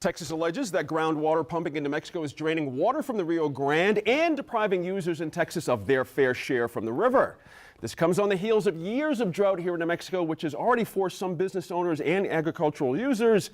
Texas alleges that groundwater pumping into Mexico is draining water from the Rio Grande and depriving users in Texas of their fair share from the river. This comes on the heels of years of drought here in New Mexico, which has already forced some business owners and agricultural users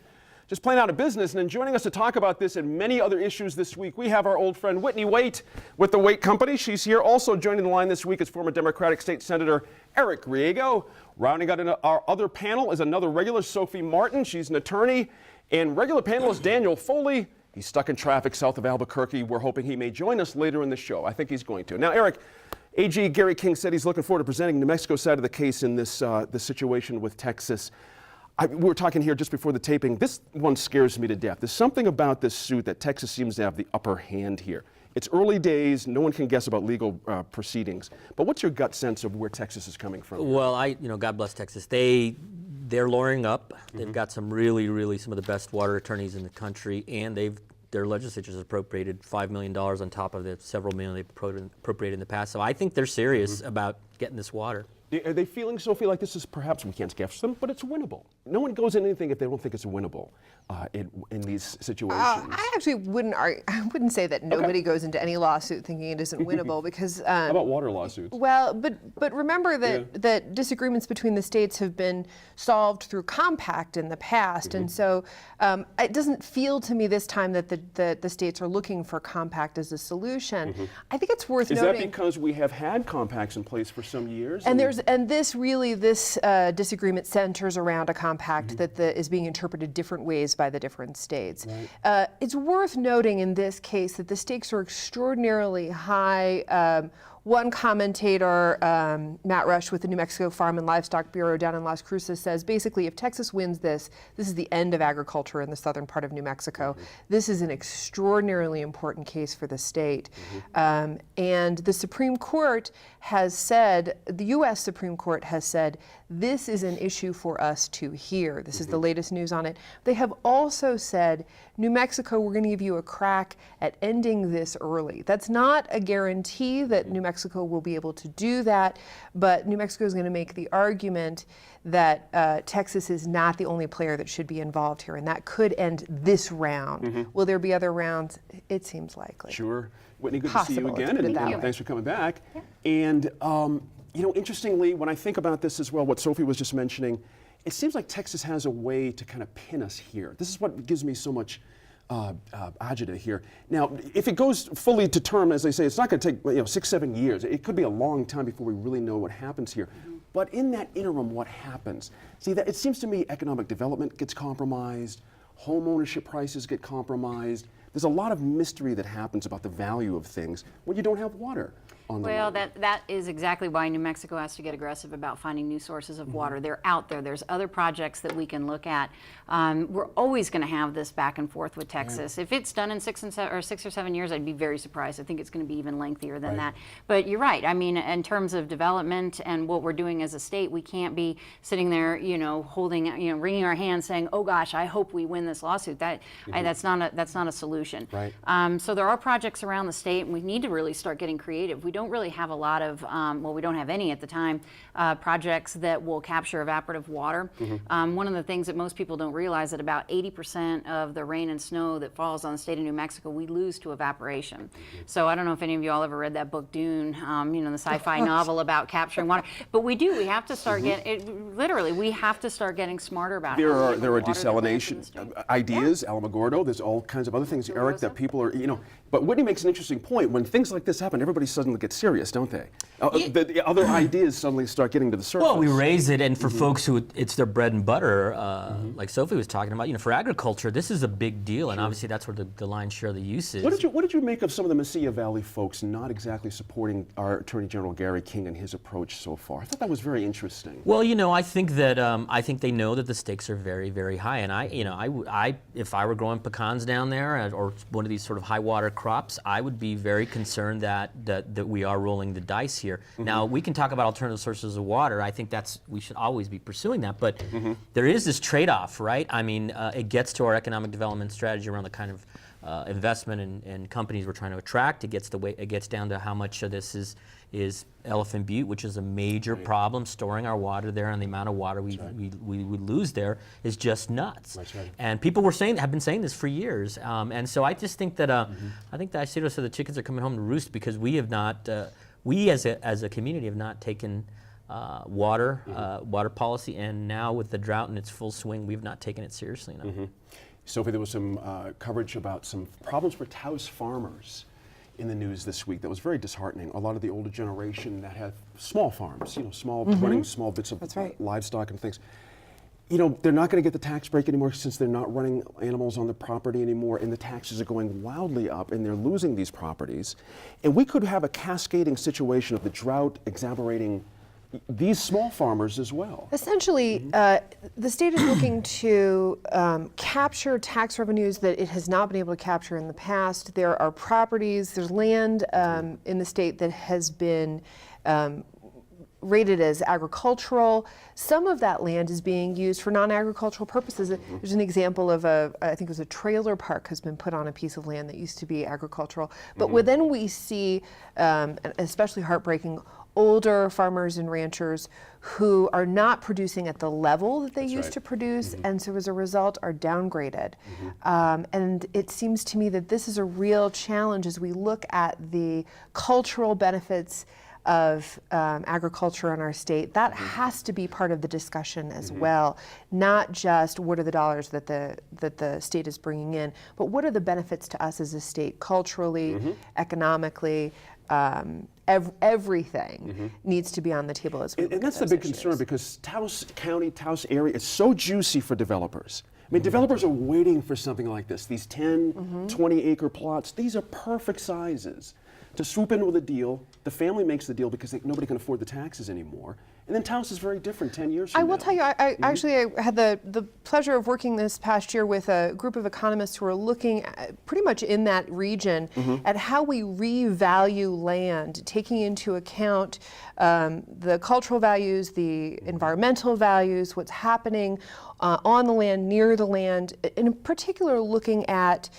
just plain out of business. And joining us to talk about this and many other issues this week, we have our old friend Whitney Waite with the Waite Company. She's here. Also joining the line this week is former Democratic State Senator Eric Griego. Rounding out our other panel is another regular, Sophie Martin. She's an attorney. And regular panelist Daniel Foley. He's stuck in traffic south of Albuquerque. We're hoping he may join us later in the show. I think he's going to. Now, Eric, AG Gary King said he's looking forward to presenting New Mexico's side of the case in this situation with Texas. We were talking here just before the taping. This one scares me to death. There's something about this suit that Texas seems to have the upper hand here. It's early days. No one can guess about legal proceedings. But what's your gut sense of where Texas is coming from? Well, God bless Texas. They're lawyering up. They've got some really some of the best water attorneys in the country, and their legislatures appropriated $5 million on top of the several million they've appropriated in the past. So I think they're serious about getting this water. Are they feeling, Sophie, like this is perhaps, we can't guess them, but it's winnable? No one goes in anything if they don't think it's winnable in these situations. I actually wouldn't say that nobody goes into any lawsuit thinking it isn't winnable because... How about water lawsuits? Well, but remember that disagreements between the states have been solved through compact in the past, and so it doesn't feel to me this time that the states are looking for compact as a solution. I think it's worth noting... Is that because we have had compacts in place for some years? And this disagreement centers around a compact that is being interpreted different ways by the different states. Right. It's worth noting in this case that the stakes are extraordinarily high. One commentator, Matt Rush with the New Mexico Farm and Livestock Bureau down in Las Cruces, says basically if Texas wins this is the end of agriculture in the southern part of New Mexico. This is an extraordinarily important case for the state. And the Supreme Court has said, the U.S. Supreme Court has said, this is an issue for us to hear. This is the latest news on it. They have also said, New Mexico, we're going to give you a crack at ending this early. That's not a guarantee that New Mexico will be able to do that, but New Mexico is going to make the argument that Texas is not the only player that should be involved here, and that could end this round. Will there be other rounds? It seems likely. Sure. Whitney, good to see you again, and thanks for coming back. Yeah. And interestingly, when I think about this as well, what Sophie was just mentioning, it seems like Texas has a way to kind of pin us here. This is what gives me so much agita here. Now, if it goes fully to term, as they say, it's not going to take 6-7 years. It could be a long time before we really know what happens here. But in that interim, what happens? See, that it seems to me economic development gets compromised, home ownership prices get compromised. There's a lot of mystery that happens about the value of things when you don't have water. Well, that is exactly why New Mexico has to get aggressive about finding new sources of water. They're out there. There's other projects that we can look at. We're always going to have this back and forth with Texas. If it's done in 6 or 7 years, I'd be very surprised. I think it's going to be even lengthier than that. But you're right. I mean, in terms of development and what we're doing as a state, we can't be sitting there, holding, wringing our hands, saying, "Oh gosh, I hope we win this lawsuit." That's not a solution. Right. So there are projects around the state, and we need to really start getting creative. We don't really have a lot of, we don't have any at the time, projects that will capture evaporative water. One of the things that most people don't realize that about 80% of the rain and snow that falls on the state of New Mexico, we lose to evaporation. So I don't know if any of you all ever read that book, Dune, the sci-fi novel about capturing water. But we do. We have to start literally, we have to start getting smarter about it. There are desalination ideas, Alamogordo, there's all kinds of other things, Eric, that people are, But Whitney makes an interesting point. When things like this happen, everybody suddenly gets serious, don't they? The other ideas suddenly start getting to the surface. Well, we raise it, and for folks who it's their bread and butter, like Sophie was talking about, for agriculture, this is a big deal, and obviously that's where the lion's share of the use is. What did you make of some of the Mesilla Valley folks not exactly supporting our Attorney General Gary King and his approach so far? I thought that was very interesting. Well, I think that I think they know that the stakes are very, very high, and I if I were growing pecans down there or one of these sort of high water crops, I would be very concerned that we are rolling the dice here. Now, we can talk about alternative sources of water. I think we should always be pursuing that, but there is this trade-off, right? I mean, it gets to our economic development strategy around the kind of investment and companies we're trying to attract. It gets down to how much of this is Elephant Butte, which is a major problem. Storing our water there, and the amount of water we would lose there is just nuts. That's right. And people have been saying this for years. And so I just think that I think that Isidro said the chickens are coming home to roost, because we have not, we as a community have not taken water policy, and now with the drought in its full swing, we've not taken it seriously enough. Sophie, there was some coverage about some problems for Taos farmers in the news this week that was very disheartening. A lot of the older generation that have small farms, running small bits of livestock and things. They're not going to get the tax break anymore since they're not running animals on the property anymore, and the taxes are going wildly up, and they're losing these properties. And we could have a cascading situation of the drought exacerbating these small farmers as well. Essentially, the state is looking to capture tax revenues that it has not been able to capture in the past. There are properties, there's land in the state that has been rated as agricultural. Some of that land is being used for non-agricultural purposes. There's an example of I think it was a trailer park has been put on a piece of land that used to be agricultural. But then we see, especially heartbreaking, older farmers and ranchers who are not producing at the level that they used to produce, and so as a result are downgraded. And it seems to me that this is a real challenge as we look at the cultural benefits of agriculture in our state. That has to be part of the discussion as well, not just what are the dollars that the state is bringing in, but what are the benefits to us as a state culturally, economically. Everything needs to be on the table as we look And that's the at big those concern, issues. because Taos County, Taos area is so juicy for developers. I mean, developers are waiting for something like this. These 10, 20-acre plots, these are perfect sizes to swoop in with a deal. The family makes the deal because nobody can afford the taxes anymore. And then Taos is very different 10 years from now. I will tell you, I actually I had the pleasure of working this past year with a group of economists who are looking at, pretty much in that region at how we revalue land, taking into account the cultural values, the environmental values, what's happening on the land, near the land, in particular looking at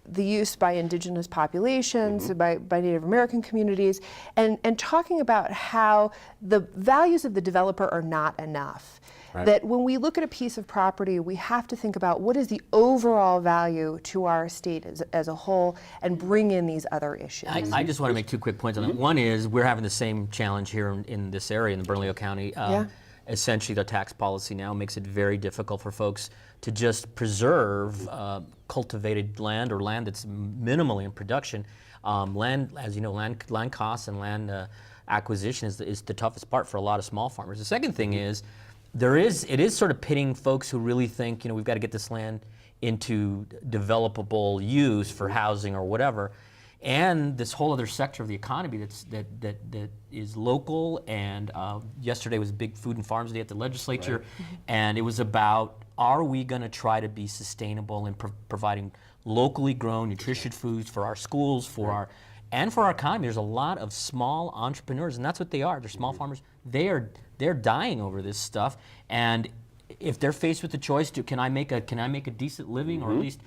the use by indigenous populations, by Native American communities, and talking about how the values of the developer are not enough. Right. That when we look at a piece of property, we have to think about what is the overall value to our state as a whole, and bring in these other issues. I just want to make two quick points on that. One is we're having the same challenge here in this area, in Bernalillo County. Essentially, the tax policy now makes it very difficult for folks to just preserve cultivated land or land that's minimally in production. Land, as you know, land costs and land acquisition is the toughest part for a lot of small farmers. The second thing is, it is sort of pitting folks who really think, we've got to get this land into developable use for housing or whatever, and this whole other sector of the economy that is local. And yesterday was Big Food and Farms Day at the legislature, and it was about, are we going to try to be sustainable in providing locally grown, nutritious foods for our schools, for our economy? There's a lot of small entrepreneurs, and that's what they are. They're small farmers. They're dying over this stuff, and if they're faced with the choice, can I make a decent living, or at least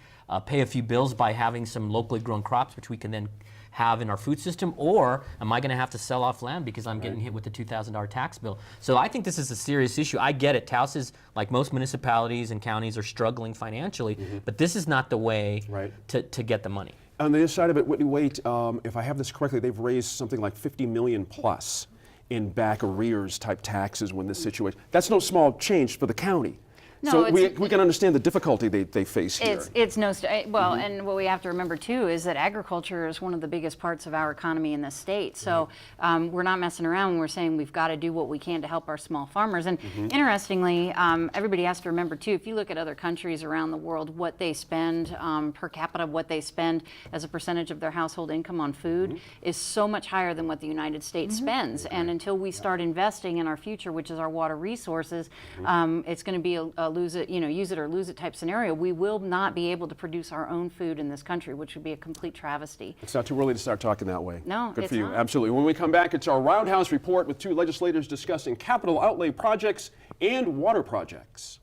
pay a few bills by having some locally grown crops, which we can then have in our food system, or am I going to have to sell off land because I'm getting hit with the $2,000 tax bill? So I think this is a serious issue. I get it. Taos is, like most municipalities and counties, are struggling financially, but this is not the way to get the money. On the other side of it, Whitney Waite, if I have this correctly, they've raised something like $50 million plus in back arrears type taxes when this situation. That's no small change for the county. No, so we can understand the difficulty they face here. It's no well, and what we have to remember too is that agriculture is one of the biggest parts of our economy in this state. So we're not messing around when we're saying we've got to do what we can to help our small farmers. And interestingly, everybody has to remember too, if you look at other countries around the world, what they spend per capita, what they spend as a percentage of their household income on food is so much higher than what the United States spends. And until we start investing in our future, which is our water resources, it's going to be a use it or lose it type scenario. We will not be able to produce our own food in this country, which would be a complete travesty. It's not too early to start talking that way. No, Good it's for you. not. Absolutely. When we come back, it's our Roundhouse Report with two legislators discussing capital outlay projects and water projects.